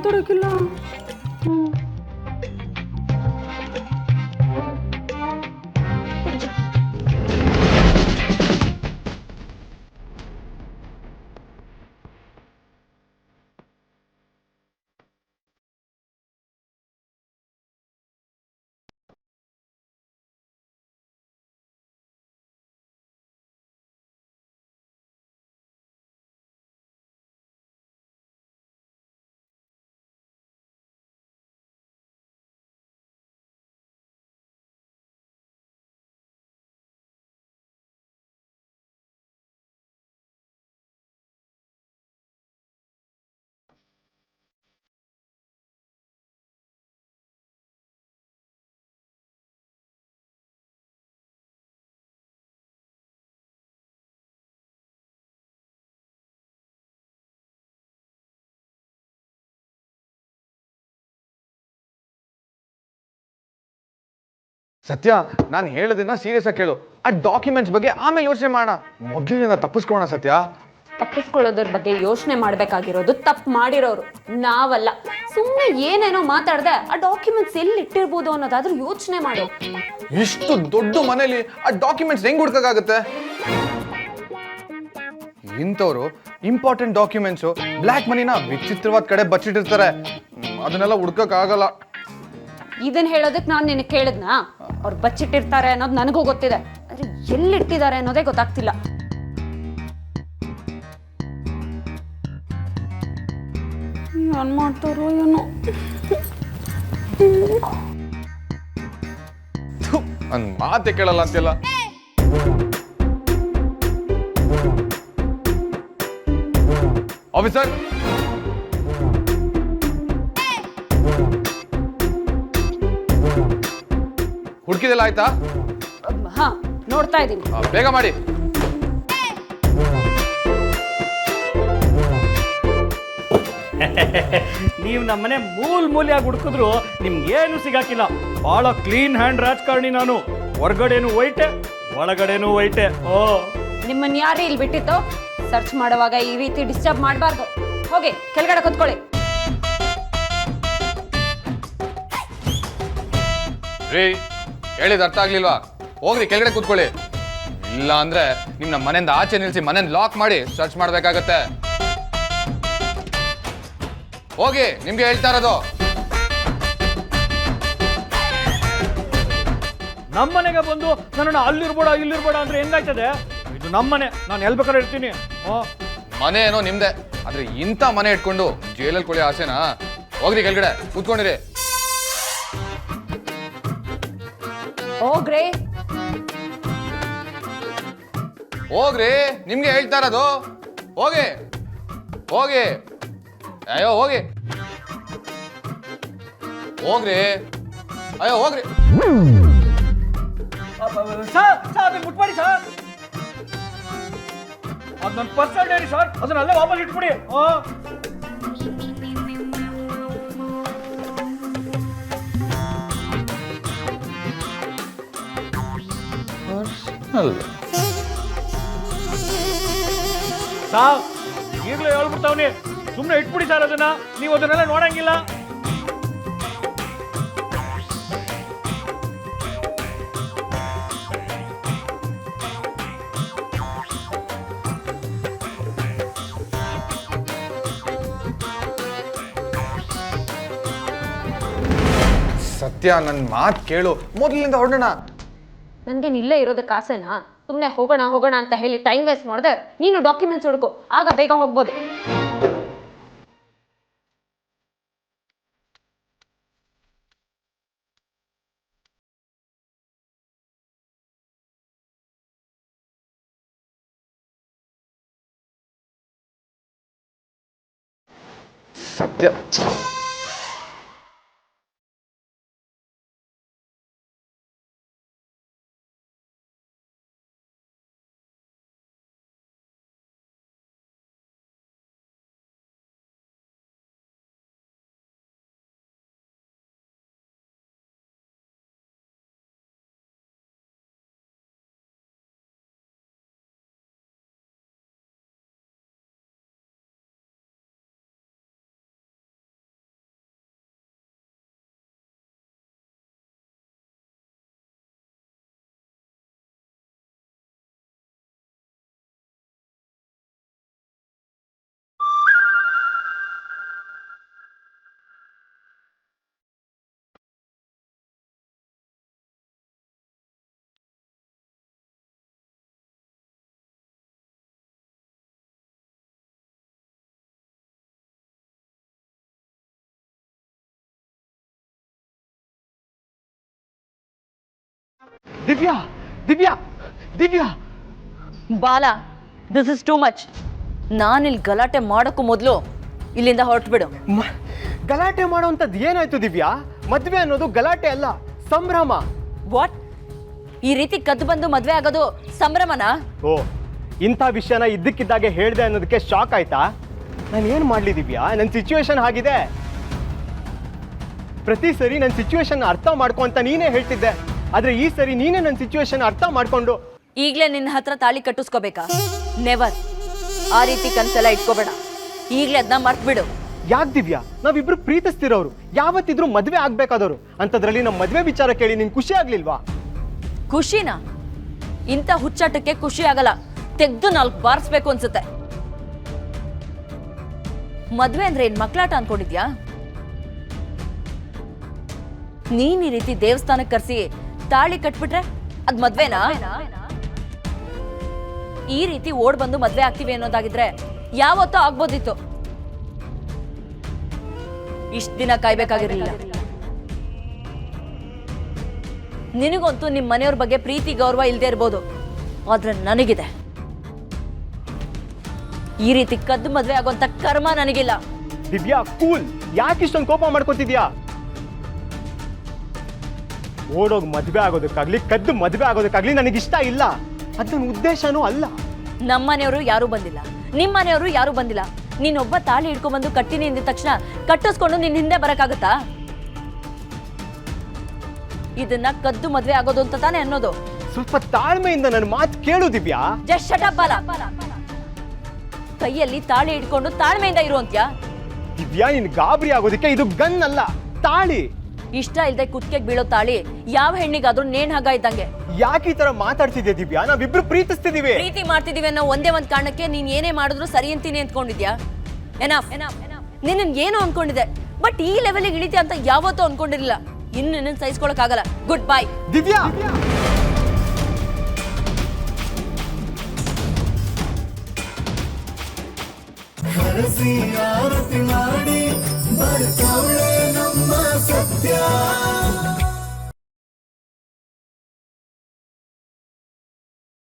ಮಾತಾಡೋಕ್ಕಿಲ್ಲ. ಸತ್ಯ, ನಾನು ಹೇಳೋದನ್ನ ಸೀರಿಯಸ್ ಆಗಿ ಕೇಳು. ಆ ಡಾಕ್ಯುಮೆಂಟ್ಸ್ ಬಗ್ಗೆ ಆಮೇಲೆ ಯೋಚನೆ ಮಾಡೋಣ. ಮೊದಲಿನಿಂದ ತಪ್ಪಿಸ್ಕೊಳ್ಳೋಣ ಸತ್ಯ. ತಪ್ಪಿಸ್ಕೊಳ್ಳೋದ್ರ ಬಗ್ಗೆ ಯೋಚನೆ ಮಾಡ್ಬೇಕಾಗಿರೋದು ತಪ್ಪು ಮಾಡಿರೋರು, ನಾವಲ್ಲ. ಸುಮ್ಮನೆ ಏನೇನೋ ಮಾತಾಡ್ದೆ ಆ ಡಾಕ್ಯುಮೆಂಟ್ಸ್ ಎಲ್ಲಿ ಇಟ್ಟಿರ್ಬೋದು ಅನ್ನೋದಾದ್ರೂ ಯೋಚನೆ ಮಾಡು. ಇಷ್ಟು ದೊಡ್ಡ ಮನೇಲಿ ಆ ಡಾಕ್ಯುಮೆಂಟ್ಸ್ ಹೆಂಗ್ ಹುಡ್ಕಾಗುತ್ತೆ? ಇಂಥವ್ರು ಇಂಪಾರ್ಟೆಂಟ್ ಡಾಕ್ಯುಮೆಂಟ್ಸು, ಬ್ಲ್ಯಾಕ್ ಮನಿನ ವಿಚಿತ್ರವಾದ ಕಡೆ ಬಚ್ಚಿಟ್ಟಿರ್ತಾರೆ. ಅದನ್ನೆಲ್ಲ ಹುಡ್ಕಕ್ ಆಗಲ್ಲ. ಇದನ್ನ ಹೇಳೋದಕ್ಕೆ ನಾನು ನಿನಗೆ ಕೇಳಿದ್ನಾ? ಅವ್ರು ಬಚ್ಚಿಟ್ಟಿರ್ತಾರೆ ಅನ್ನೋದು ನನಗೂ ಗೊತ್ತಿದೆ, ಆದ್ರೆ ಎಲ್ಲಿಟ್ಟಿದ್ದಾರೆ ಅನ್ನೋದೇ ಗೊತ್ತಾಗ್ತಿಲ್ಲ. ಏನ್ ಮಾಡ್ತಾರೋ ಏನೋ. ನನ್ ಮಾತೆ ಕೇಳಲ್ಲ ಅಂತೆಲ್ಲ. ಆಫೀಸರ್, ಹುಡುಕಿದೆಲ್ಲ ಆಯ್ತಾ? ಹಾ, ನೋಡ್ತಾ ಇದ್ದೀನಿ. ಬೇಗ ಮಾಡಿ. ನೀವು ನಮ್ಮನೆ ಮೂಲೆಯಾಗಿ ಹುಡುಕಿದ್ರು ನಿಮ್ಗೇನು ಸಿಗಾಕಿಲ್ಲ. ಬಹಳ ಕ್ಲೀನ್ ಹ್ಯಾಂಡ್ ರಾಜಕಾರಣಿ ನಾನು. ಹೊರಗಡೆನು ವೈಟೆ, ಒಳಗಡೆನು ವೈಟೆ. ಓ, ನಿಮ್ಮನ್ನ ಯಾರು ಇಲ್ಲಿ ಬಿಟ್ಟಿತ್ತು? ಸರ್ಚ್ ಮಾಡುವಾಗ ಈ ರೀತಿ ಡಿಸ್ಟರ್ಬ್ ಮಾಡಬಾರ್ದು. ಹೋಗಿ ಕೆಳಗಡೆ ಕೂತ್ಕೊಳ್ಳಿ. ರೀ, ಹೇಳಿದ ಅರ್ಥ ಆಗ್ಲಿಲ್ವಾ? ಹೋಗ್ರಿ ಕೆಳಗಡೆ ಕೂತ್ಕೊಳ್ಳಿ. ಇಲ್ಲ ಅಂದ್ರೆ ನಿಮ್ನ ಮನೆಯಿಂದ ಆಚೆ ನಿಲ್ಸಿ ಮನೆಯಿಂದ ಲಾಕ್ ಮಾಡಿ ಸರ್ಚ್ ಮಾಡ್ಬೇಕಾಗತ್ತೆ. ಹೋಗಿ, ನಿಮ್ಗೆ ಹೇಳ್ತಾ ಇರೋದು. ನಮ್ಮನೆಗೆ ಬಂದು ನನ್ನನ್ನು ಅಲ್ಲಿರ್ಬೇಡ ಇಲ್ಲಿರ್ಬೇಡ ಅಂದ್ರೆ ಹೆಂಗಾಯ್ತದೆ? ಇದು ನಮ್ಮನೆ, ನಾನು ಎಲ್ಲಿ ಬೇಕಾದ್ರೆ ಇರ್ತೀನಿ. ಮನೆ ಏನೋ ನಿಮ್ದೆ, ಆದ್ರೆ ಇಂಥ ಮನೆ ಇಟ್ಕೊಂಡು ಜೈಲಲ್ಲಿ ಕೊಳಿ ಆಸೆನಾ? ಹೋಗ್ರಿ ಕೆಳಗಡೆ ಕೂತ್ಕೊಂಡಿರಿ. ಹೋಗ್ರಿ ಹೋಗ್ರಿ, ನಿಮ್ಗೆ ಹೇಳ್ತಾ ಇರೋದು. ಹೋಗಿ ಹೋಗಿ, ಅಯ್ಯೋ ಹೋಗಿ, ಹೋಗ್ರಿ, ಅಯ್ಯೋ ಹೋಗ್ರಿ. ಅದನ್ನ ಮುಟ್ಬೇಡಿ ಸರ್, ಅದು ನನ್ನ ಪರ್ಸನಲ್ ಡೈರಿ ಸರ್, ಅದನ್ನ ಅಲ್ಲೇ ವಾಪಸ್ ಇಟ್ಬಿಡಿ. ಸಾರ್, ಈಗಲೇ ಹೇಳ್ಬಿಡ್ತಾವ್ನಿ, ಸುಮ್ಮನೆ ಇಟ್ಬಿಡಿ ಸರ್ ಅದನ್ನ. ನೀವು ಅದನ್ನೆಲ್ಲ ನೋಡಂಗಿಲ್ಲ. ಸತ್ಯ, ನನ್ನ ಮಾತು ಕೇಳು. ಮೊದಲಿನಿಂದ ಹೊರಡೋಣ. ನನಗೆ ಇಲ್ಲೇ ಇರೋದಕ್ಕೆ ಆಸೆನಾ? ಸುಮ್ಮನೆ ಹೋಗೋಣ ಹೋಗೋಣ ಅಂತ ಹೇಳಿ ಟೈಮ್ ವೇಸ್ಟ್ ಮಾಡಿದೆ. ನೀನು ಡಾಕ್ಯುಮೆಂಟ್ಸ್ ಹುಡುಕು, ಆಗ ಬೇಗ ಹೋಗ್ಬೋದು. ಸತ್ಯ. ದಿವ್ಯಾ ದಿವ್ಯಾ ದಿವ್ಯಾ ಬಾಲ ದಿಸ್ ಇಸ್ ಟೂ ಮಚ್. ನಾನಿಲ್ಲಿ ಗಲಾಟೆ ಮಾಡೋಕ್ಕೂ ಮೊದಲು ಇಲ್ಲಿಂದ ಹೊರಟ್ಬಿಡು. ಗಲಾಟೆ ಮಾಡೋವಂಥದ್ದು ಏನಾಯ್ತು ದಿವ್ಯಾ? ಮದ್ವೆ ಅನ್ನೋದು ಗಲಾಟೆ ಅಲ್ಲ, ಸಂಭ್ರಮ. ವಾಟ್? ಈ ರೀತಿ ಕದ್ದು ಬಂದು ಮದ್ವೆ ಆಗೋದು ಸಂಭ್ರಮನಾ? ಓ, ಇಂಥ ವಿಷಯನ ಇದ್ದಕ್ಕಿದ್ದಾಗೆ ಹೇಳ್ದೆ ಅನ್ನೋದಕ್ಕೆ ಶಾಕ್ ಆಯ್ತಾ? ನಾನು ಏನು ಮಾಡ್ಲಿ ದಿವ್ಯಾ, ನನ್ನ ಸಿಚುವೇಶನ್ ಆಗಿದೆ. ಪ್ರತಿ ಸರಿ ನನ್ನ ಸಿಚುವೇಶನ್ ಅರ್ಥ ಮಾಡ್ಕೊ ಅಂತ ನೀನೇ ಹೇಳ್ತಿದ್ದೆ, ಆದ್ರೆ ಈ ಸರಿ ನೀನೇ ನನ್ನ ಸಿಚುವೇಶನ್ ಅರ್ಥ ಮಾಡ್ಕೊಂಡು ಈಗಲೇ ನಿನ್ನ ಹತ್ರ ತಾಳಿ ಕಟ್ಟಿಸ್ಕೋಬೇಕಾ? ನೆವರ್. ಆ ರೀತಿ ಕನ್ಸೆಲ್ಲ ಇಟ್ಕೋಬೇಡ. ಈಗಲೇ ಅದನ್ನ ಮರ್ತ್ಬಿಡು. ಯಾಕೆ ದಿವ್ಯಾ, ನಾವಿಬ್ರು ಪ್ರೀತಿಸ್ತಿರೋರು, ಯಾವತ್ತಿದ್ರು ಮದ್ವೆ ಆಗ್ಬೇಕಾದವರು. ಅಂಥದ್ರಲ್ಲಿ ನಮ್ಮ ಮದ್ವೆ ವಿಚಾರ ಕೇಳಿ ನಿನ್ ಖುಷಿ ಆಗ್ಲಿಲ್ವಾ? ಖುಷಿನಾ? ಇಂಥ ಹುಚ್ಚಾಟಕ್ಕೆ ಖುಷಿ ಆಗಲ್ಲ, ತೆಗ್ದು 4 ಬಾರಿಸ್ಬೇಕು ಅನ್ಸುತ್ತೆ. ಮದ್ವೆ ಅಂದ್ರೆ ಏನ್ ಮಕ್ಕಳಾಟ ಅನ್ಕೊಂಡಿದ್ಯಾ? ನೀನ್ ಈ ರೀತಿ ದೇವಸ್ಥಾನಕ್ಕೆ ಕರ್ಸಿ ತಾಳಿ ಕಟ್ಬಿಟ್ರೆ ಅದ್ ಮದ್ವೆನಾ? ಈ ರೀತಿ ಓಡ್ ಬಂದು ಮದ್ವೆ ಆಗ್ತೀವಿ ಅನ್ನೋದಾಗಿದ್ರೆ ಯಾವತ್ತೂ ಆಗ್ಬೋದಿತ್ತು. ಇಷ್ಟ ದಿನ ಕಾಯ್ಬೇಕಾಗಿರ್ಲಿಲ್ಲ. ನಿನಗಂತೂ ನಿಮ್ ಮನೆಯವ್ರ ಬಗ್ಗೆ ಪ್ರೀತಿ ಗೌರವ ಇಲ್ದೇ ಇರ್ಬೋದು, ಆದ್ರೆ ನನಗಿದೆ. ಈ ರೀತಿ ಕದ್ದು ಮದ್ವೆ ಆಗೋಂತ ಕರ್ಮ ನನಗಿಲ್ಲ. ದಿವ್ಯಾ ಕೂಲ್, ಯಾಕೆ ಇಷ್ಟೊಂದು ಕೋಪ ಮಾಡ್ಕೋತಿದ್ಯಾ? ಓಡೋಗ್ ಮದ್ವೆ ಆಗೋದಕ್ಕಾಗ್ಲಿ ಕದ್ದು ಮದ್ವೆ ಆಗೋದಕ್ಕಾಗ್ಲಿ ನನಗಿಷ್ಟ ಇಲ್ಲ. ಅದನ್ನ ಉದ್ದೇಶನೂ ಅಲ್ಲ. ನಮ್ಮನೆಯವರು ಯಾರು ಬಂದಿಲ್ಲ, ನಿಮ್ಮ ಮನೆಯವರು ಯಾರು ಬಂದಿಲ್ಲ. ನೀನೊಬ್ಬ ತಾಳಿ ಹಿಡ್ಕೊಂಡ್ಬಂದು ಕಟ್ಟಿನಿ ಅಂದಿದ ತಕ್ಷಣ ಕಟ್ಟಿಸ್ಕೊಂಡು ನಿನ್ ಹಿಂದೆ ಬರಕ್ಕಾಗತ್ತಾ? ಇದನ್ನ ಕದ್ದು ಮದ್ವೆ ಆಗೋದು ಅಂತ ತಾನೇ ಅನ್ನೋದು. ಸ್ವಲ್ಪ ತಾಳ್ಮೆಯಿಂದ ನನ್ನ ಮಾತು ಕೇಳು ದಿವ್ಯಾ. ಜಸ್ಟ್ ಶಟ್ ಅಪ್ ಬಾಲ. ಕೈಯಲ್ಲಿ ತಾಳಿ ಹಿಡ್ಕೊಂಡು ತಾಳ್ಮೆಯಿಂದ ಇರುವಂತ್ಯಾ? ದಿವ್ಯಾ, ನೀನ್ ಗಾಬರಿ ಆಗೋದಕ್ಕೆ ಇದು ಗನ್ ಅಲ್ಲ, ತಾಳಿ. ಇಷ್ಟ ಇಲ್ದೆ ಕುತ್ತಿಗೆ ಬೀಳೋ ತಾಳಿ ಯಾವ ಹೆಣ್ಣಿಗಾದ್ರೂ ನೇಣ್ ಹಗ್ಗ ಇದ್ದಂಗೆ. ಯಾಕೆ ಈ ತರ ಮಾತಾಡ್ತಿದ್ಯಾ ದಿವ್ಯಾ? ನಾವಿಬ್ರು ಪ್ರೀತಿಸ್ತಿದೀವಿ. ಪ್ರೀತಿ ಮಾಡ್ತಿದೀವಿ ಅನ್ನೋ ಒಂದೇ ಒಂದ್ ಕಾರಣಕ್ಕೆ ನೀನ್ ಏನೇ ಮಾಡಿದ್ರು ಸರಿ ಅಂತೀನಿ ಅಂದ್ಕೊಂಡಿದ್ಯಾ? ಎನಫ್. ನಿನ್ನ ಏನು ಅನ್ಕೊಂಡಿದ್ದೆ, ಬಟ್ ಈ ಲೆವೆಲ್ಗೆ ಇಳಿತೀಯ ಅಂತ ಯಾವತ್ತೂ ಅನ್ಕೊಂಡಿರ್ಲಿಲ್ಲ. ಇನ್ನು ನಿನ್ನ ಸಹಿಸ್ಕೊಳಕ್ ಆಗಲ್ಲ. Good bye Divya. ಹರಸಿ ಆರತಿ ಮಾಡಿ